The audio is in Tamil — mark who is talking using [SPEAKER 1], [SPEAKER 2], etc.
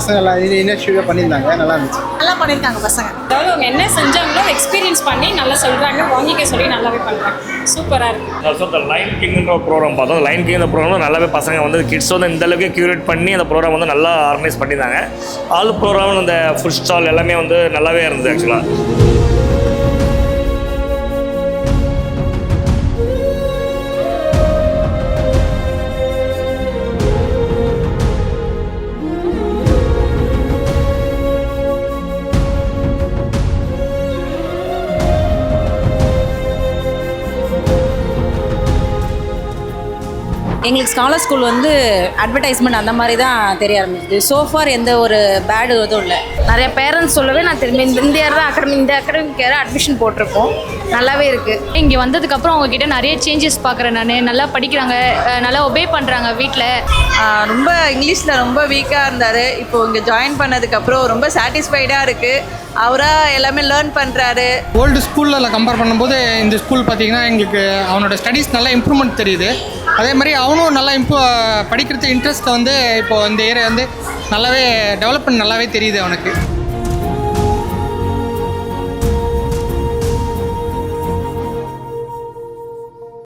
[SPEAKER 1] பசங்க எல்லாம் இனிஷியேட்டிவாக பண்ணியிருந்தாங்க, நல்லா இருந்துச்சு.
[SPEAKER 2] நல்லா பண்ணியிருக்காங்க பசங்க.
[SPEAKER 3] அதாவது அவங்க என்ன செஞ்சாங்களோ எக்ஸ்பீரியன்ஸ் பண்ணி நல்லா சொல்கிறாங்க, வாங்கிக்க சொல்லி நல்லாவே பண்ணுறாங்க. சூப்பராக இருக்குது.
[SPEAKER 4] ஸோ இந்த லைன் கிங்ன்ற ப்ரோக்ராம் பார்த்தோம். லைன் கிங் இந்த ப்ரோக்ராம் நல்லாவே பசங்க வந்து கிட்ஸ் வந்து இந்த அளவுக்கு க்யூரேட் பண்ணி அந்த ப்ரோக்ராம் வந்து நல்லா ஆர்கனைஸ் பண்ணியிருந்தாங்க. ஆல் ப்ரோக்ராம் அந்த ஃபுட் ஸ்டால் எல்லாமே வந்து நல்லாவே இருந்தது ஆக்சுவலாக.
[SPEAKER 5] எங்களுக்கு ஸ்காலர் ஸ்கூல் வந்து அட்வர்டைஸ்மெண்ட் அந்த மாதிரி தான் தெரிய ஆரம்பிச்சிது. சோஃபார் எந்த ஒரு பேடு இதுவும் இல்லை.
[SPEAKER 6] நிறைய பேரண்ட்ஸ் சொல்லவே நான் திரும்பி இந்த இயர் தான் இந்த அகாடமிக் இயர் அட்மிஷன் போட்டிருக்கோம். நல்லாவே இருக்குது.
[SPEAKER 7] இங்கே வந்ததுக்கப்புறம் அவங்கக்கிட்ட நிறைய சேஞ்சஸ் பார்க்குறேன். நான் நல்லா படிக்கிறாங்க, நல்லா ஒபே பண்ணுறாங்க வீட்டில்.
[SPEAKER 2] ரொம்ப இங்கிலீஷில் ரொம்ப வீக்காக இருந்தார். இப்போது இங்கே ஜாயின் பண்ணதுக்கப்புறம் ரொம்ப சாட்டிஸ்ஃபைடாக இருக்குது. அவராக எல்லாமே லேர்ன் பண்ணுறாரு.
[SPEAKER 1] ஓல்டு ஸ்கூலில் கம்பேர் பண்ணும்போது இந்த ஸ்கூல் பார்த்திங்கன்னா எங்களுக்கு அவனோட ஸ்டடீஸ் நல்லா இம்ப்ரூவ்மெண்ட் தெரியுது. அதே மாதிரி அவனும் நல்லா படிக்கிறதுக்கு இன்ட்ரெஸ்ட் வந்து இப்போது இந்த ஏரியா வந்து நல்லாவே டெவலப்மெண்ட் நல்லாவே தெரியுது அவனுக்கு.